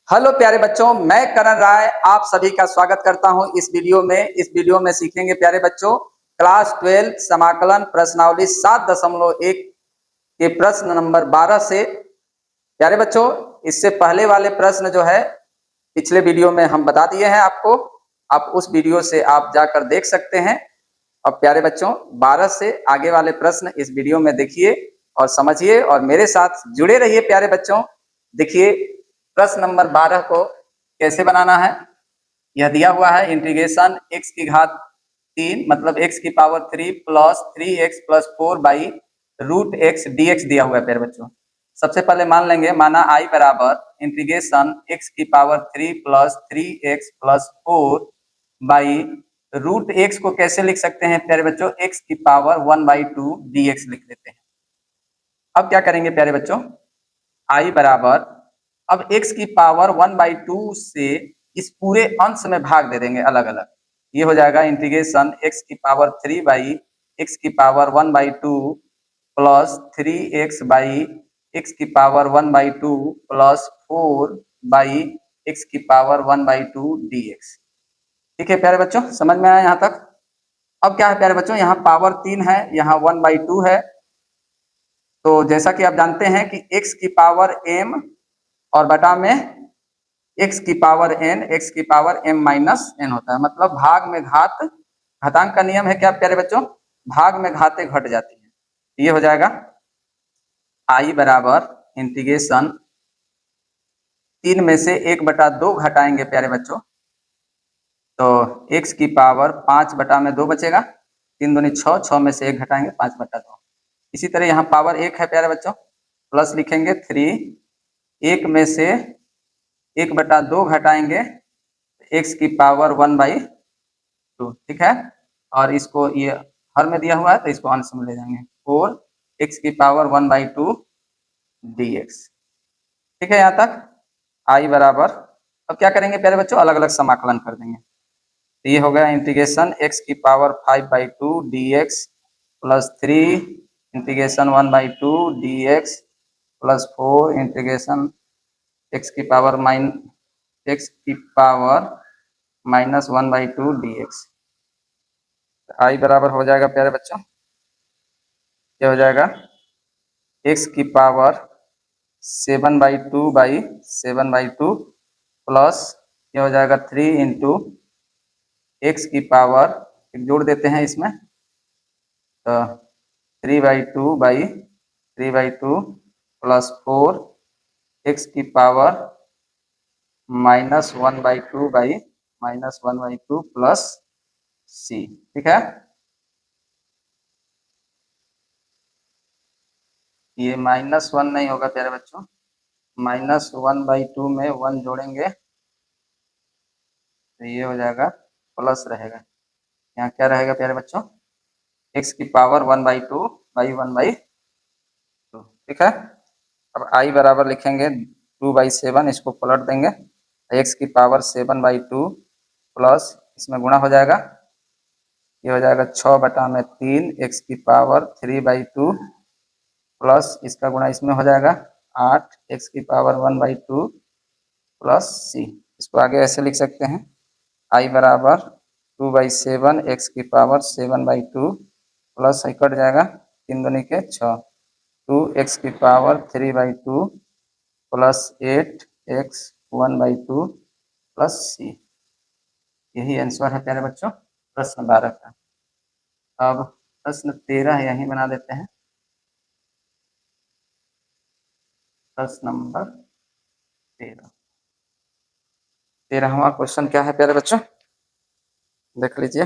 Hello प्यारे बच्चों, मैं करण राय आप सभी का स्वागत करता हूं इस वीडियो में सीखेंगे प्यारे बच्चों क्लास 12 समाकलन प्रश्नावली 7.1 के प्रश्न नंबर 12 से। प्यारे बच्चों, इससे पहले वाले प्रश्न जो है पिछले वीडियो में हम बता दिए हैं आपको। आप उस वीडियो से आप जाकर देख सकते हैं। और प्यारे बच्चों, 12 से आगे वाले प्रश्न इस वीडियो में देखिए और समझिए और मेरे साथ जुड़े रहिए प्यारे बच्चों। देखिए प्रश्न नंबर 12 को कैसे बनाना है। यह दिया हुआ है इंटीग्रेशन x की घात 3 मतलब x की power 3 plus 3x plus 4 by root x d x दिया हुआ है प्यारे बच्चों। सबसे पहले मान लेंगे, माना i बराबर इंटीग्रेशन x की power 3 plus 3x plus 4 by root x को कैसे लिख सकते हैं प्यारे बच्चों, x की पावर 1/2 dx लिख लेते हैं। अब क्या करेंगे प्यारे बच्चों, i बराबर अब x की पावर 1/2 से इस पूरे अंश में भाग दे देंगे अलग अलग। ये हो जाएगा इंटीग्रेशन x की पावर 3 बाई x की power 1/2 plus 3x by x की पावर 1/2 प्लस 4 बाई x की पावर 1/2 dx। ठीक है प्यारे बच्चों, समझ में आया यहाँ तक। अब क्या है प्यारे बच्चों, यहाँ पावर 3 है, यहाँ 1/2 है। तो जैसा कि आप जानते हैं कि x की पावर m और बटा में x की पावर n, x की पावर m माइनस n होता है। मतलब भाग में घात, घातांक का नियम है क्या प्यारे बच्चों, भाग में घातें घट जाती है। ये हो जाएगा i बराबर इंटीग्रेशन 3 में से 1/2 घटाएंगे प्यारे बच्चों, तो x की पावर 5/2 बचेगा। 3 दूनी 6, 6 में से 1 घटाएंगे 5/2। इसी तरह यहाँ पावर 1 है प्यारे बच्चों, प्लस लिखेंगे 3, 1 में से 1/2 घटाएंगे x की पावर 1/2। ठीक है, और इसको ये हर में दिया हुआ है तो इसको अंश में ले जाएंगे 4 x की पावर 1/2 dx। ठीक है यहाँ तक i बराबर। अब क्या करेंगे प्यारे बच्चों, अलग अलग समाकलन कर देंगे। तो ये हो गया इंटीग्रेशन x की power 5/2 dx plus 3 integration 1/2 dx plus 4 integration x की पावर माइनस 1/2 dx। i बराबर हो जाएगा प्यारे बच्चों, क्या हो जाएगा, x की पावर 7/2 बाई 7/2 प्लस ये हो जाएगा 3 इंटू एक्स की पावर, एक जोड़ देते हैं इसमें, तो 3/2 बाई 3/2 प्लस 4 एक्स की पावर -1/2 बाई -1/2 प्लस c। ठीक है, ये -1 नहीं होगा प्यारे बच्चों, -1/2 में 1 जोड़ेंगे तो ये हो जाएगा प्लस रहेगा। यहाँ क्या रहेगा प्यारे बच्चों, x की पावर 1/2 बाई 1/2। ठीक है, अब i बराबर लिखेंगे 2/7, इसको पलट देंगे, x की पावर 7/2 प्लस इसमें गुणा हो जाएगा, ये हो जाएगा 6/3 x की पावर 3/2 प्लस इसका गुणा इसमें हो जाएगा 8 x की पावर 1/2 प्लस c। इसको आगे ऐसे लिख सकते हैं, i बराबर 2/7 x की पावर 7/2 प्लस i कट जाएगा, 3 दूनी के 6, 2x की power 3/2 plus 8x 1/2 plus c। यही आंसर है प्यारे बच्चों प्रश्न 12 का। अब प्रश्न 13 यहीं बना देते हैं। प्रश्न नंबर 13वां क्वेश्चन क्या है प्यारे बच्चों, देख लीजिए।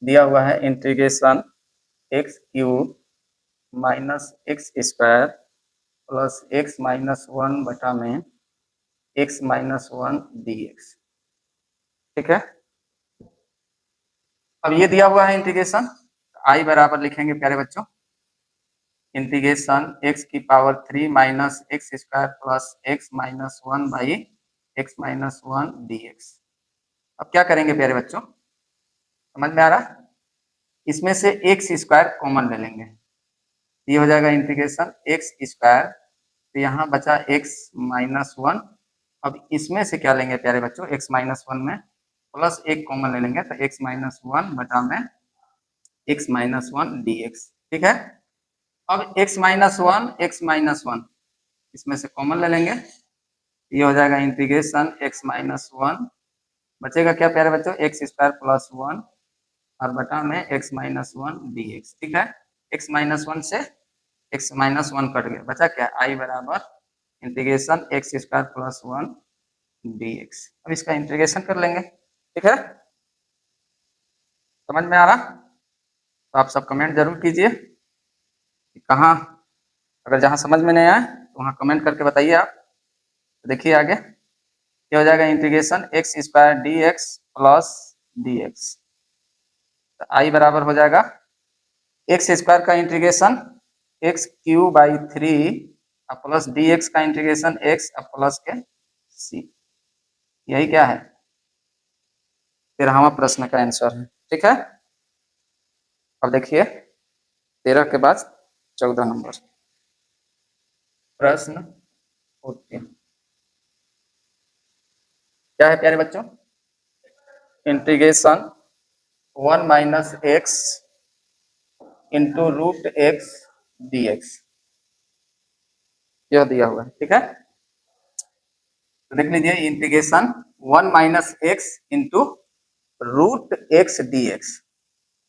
दिया हुआ है integration x cube minus x square plus x minus 1 बटा में एक्स माइनस 1 dx। ठीक है, अब ये दिया हुआ है इंटीग्रेशन, i बराबर लिखेंगे प्यारे बच्चों इंटीग्रेशन x की power 3 minus x square plus x minus 1 by x minus 1 dx। अब क्या करेंगे प्यारे बच्चों, समझ में आ रहा, इसमें से एक्स स्क्वायर कॉमन ले लेंगे, ये हो जाएगा इंटीग्रेशन एक्स स्क्वायर, तो यहाँ बचा एक्स माइनस 1 अब इसमें से क्या लेंगे प्यारे बच्चों, x माइनस वन में प्लस एक कॉमन ले लेंगे तो x माइनस वन बटा में x minus one D x. ठीक है, अब x माइनस वन इसमें से कॉमन ले लेंगे, ये हो जाएगा इंटीग्रेशन x माइनस वन, बचेगा क्या प्यारे बच्चों, एक्स स्क्वायर प्लस वन और बटा में x minus one D x. ठीक है, x माइनस वन से x माइनस वन कट गया, बचा क्या, i बराबर integration x square plus one D x. अब इसका इंटीग्रेशन कर लेंगे। ठीक है, समझ में आ रहा, तो आप सब कमेंट जरूर कीजिए कहाँ, अगर जहाँ समझ में नहीं आए तो वहाँ कमेंट करके बताइए आप। तो देखिए आगे क्या हो जाएगा, integration x square D x plus D x, तो आई बराबर हो जाएगा एक्स स्क्वायर का integration x Q by three plus D x का इंटीग्रेशन एक्स प्लस के सी, यही क्या है 13वां प्रश्न का आंसर है। ठीक है, अब देखिए 13 के बाद 14 नंबर प्रश्न 14 क्या है प्यारे बच्चों, integration one minus x into root x d x, यह दिया हुआ है। ठीक है, तो देख लीजिए integration one minus x into root x d x,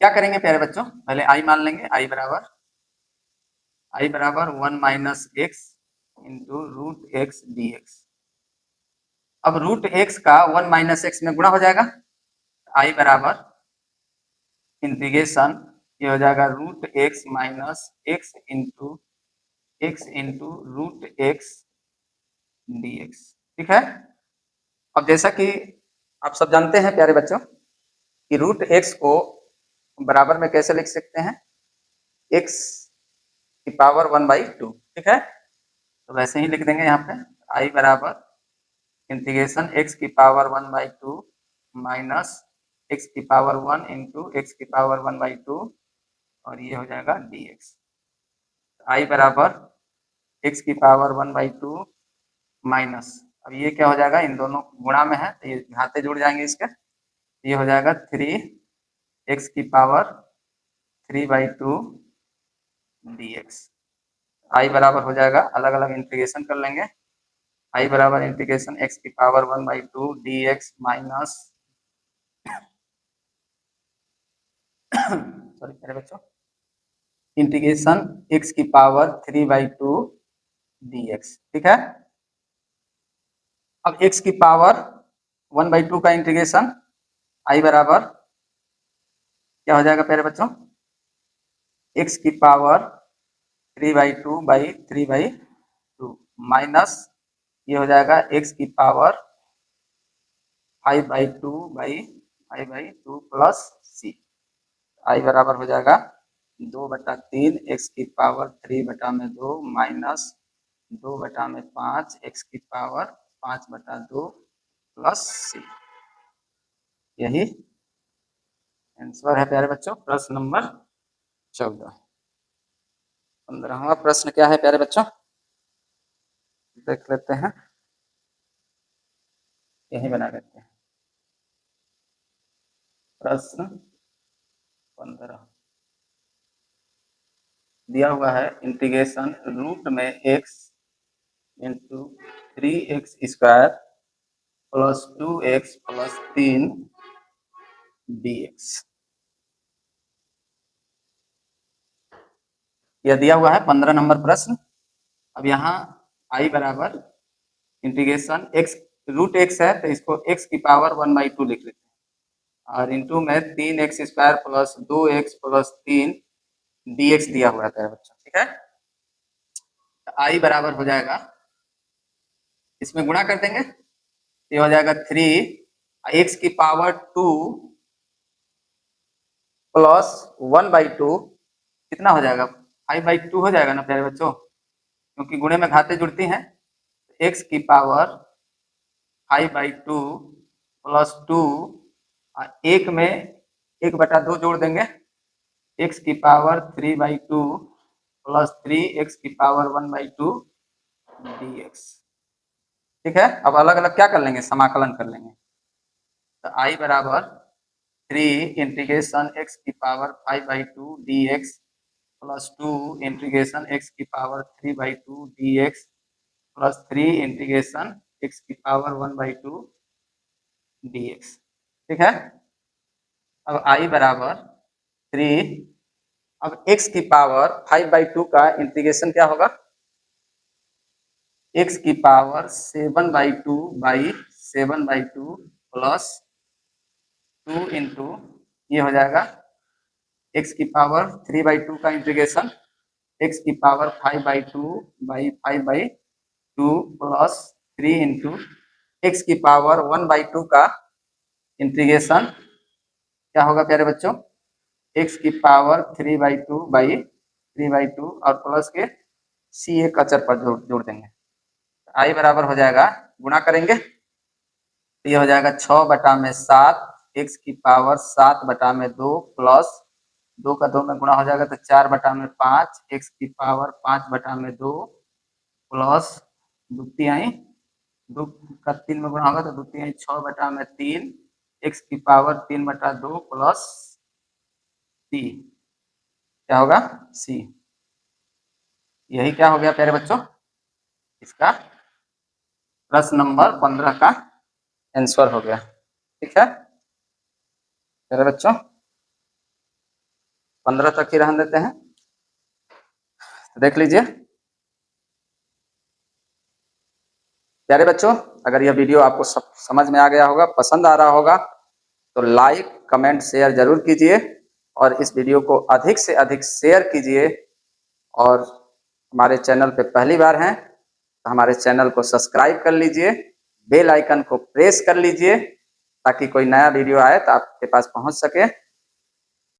क्या करेंगे प्यारे बच्चों, पहले आई मान लेंगे, आई बराबर one minus x into root x d x. अब रूट एक्स का वन माइनस एक्स में गुणा हो जाएगा, आई बराबर इंटीग्रेशन ये हो जाएगा root x minus x into root x d x. ठीक है, अब जैसा कि आप सब जानते हैं प्यारे बच्चों कि रूट एक्स को बराबर में कैसे लिख सकते हैं, एक्स की पावर वन बाई टू। ठीक है, तो वैसे ही लिख देंगे यहाँ पे, आई बराबर इंटीग्रेशन एक्स की power one by two minus x की पावर वन इंटू एक्स की पावर वन बाई टू और ये हो जाएगा डी एक्स। आई बराबर एक्स की power one by two minus, अब ये क्या हो जाएगा, इन दोनों गुणा में है तो ये घाते जुड़ जाएंगे इसके, ये हो जाएगा थ्री एक्स की power three by two d x. I बराबर हो जाएगा, अलग अलग इंटीग्रेशन कर लेंगे, आई बराबर इंटीग्रेशन एक्स की power one by two d x minus sorry मेरे बच्चों, इंटीग्रेशन एक्स की power three by two d x. ठीक है, अब एक्स की पावर वन बाई टू का इंटीग्रेशन आई बराबर क्या हो जाएगा प्यारे बच्चों, एक्स की power three by two minus ये हो जाएगा एक्स की power five by two plus c, I बराबर हो जाएगा दो बटा तीन एक्स की पावर थ्री बटा में दो माइनस दो बटा में पाँच एक्स की पावर पाँच बटा दो प्लस सी, यही आंसर है प्यारे बच्चों प्रश्न नंबर 14। 15वां प्रश्न क्या है प्यारे बच्चों, देख लेते हैं, यही बना लेते हैं प्रश्न 15 दिया हुआ है, इंटीग्रेशन रूट में x into three x square plus two x plus तीन डी एक्स, यह दिया हुआ है 15 नंबर प्रश्न। अब यहाँ आई बराबर इंटीग्रेशन एक्स रूट एक्स है तो इसको एक्स की पावर वन बाई टू लिख लेते हैं और इंटू में तीन एक्स स्क्वायर प्लस दो एक्स प्लस तीन डी एक्स दिया हुआ है बच्चों। ठीक है, आई बराबर हो जाएगा, इसमें गुणा कर देंगे, ये हो जाएगा थ्री एक्स की power two plus one by to कितना हो जाएगा, फाइव बाई टू हो जाएगा ना प्यारे बच्चों, क्योंकि गुणे में घाते जुड़ती हैं, एक्स की power five by two plus two एक में एक बटा दो जोड़ देंगे, एक्स की power three by two plus three x की power one by two d x. ठीक है। अब अलग अलग क्या कर लेंगे, समाकलन कर लेंगे। तो आई बराबर 3 इंटीग्रेशन एक्स की power 5/2 d x plus 2 integration x की power 3/2 d x plus 3 integration x की पावर 1/2 डी एक्स। ठीक है। अब आई बराबर 3, अब x की पावर 5/2 का इंटीग्रेशन क्या होगा, x की पावर 7/2 बाई 7/2 प्लस 2 इंटू ये हो जाएगा x की पावर 3/2 का इंटीग्रेशन x की power 5/2 by 5/2 plus 3 into x की पावर 1/2 का इंटीग्रेशन क्या होगा प्यारे बच्चों, x की पावर 3/2 बाई 3/2 और प्लस के सी एक अचर पर जोड़ देंगे। आई बराबर हो जाएगा, गुणा करेंगे तो ये हो जाएगा 6/7 x की पावर 7/2 प्लस 2 का 2 में गुणा हो जाएगा तो 4/5 x की पावर 5/2 प्लस 2 का 3 में गुणा होगा तो 2 6/3 x की पावर 3/2 प्लस सी क्या होगा सी। यही क्या हो गया प्यारे बच्चों, इसका प्रश्न नंबर 15 का आंसर हो गया। ठीक है प्यारे बच्चों, 15 तक ही रहने देते हैं। तो देख लीजिए प्यारे बच्चों, अगर यह वीडियो आपको समझ में आ गया होगा, पसंद आ रहा होगा तो लाइक कमेंट शेयर जरूर कीजिए और इस वीडियो को अधिक से अधिक शेयर कीजिए। और हमारे चैनल पे पहली बार हैं तो हमारे चैनल को सब्सक्राइब कर लीजिए, बेल आइकन को प्रेस कर लीजिए ताकि कोई नया वीडियो आए तो आपके पास पहुंच सके।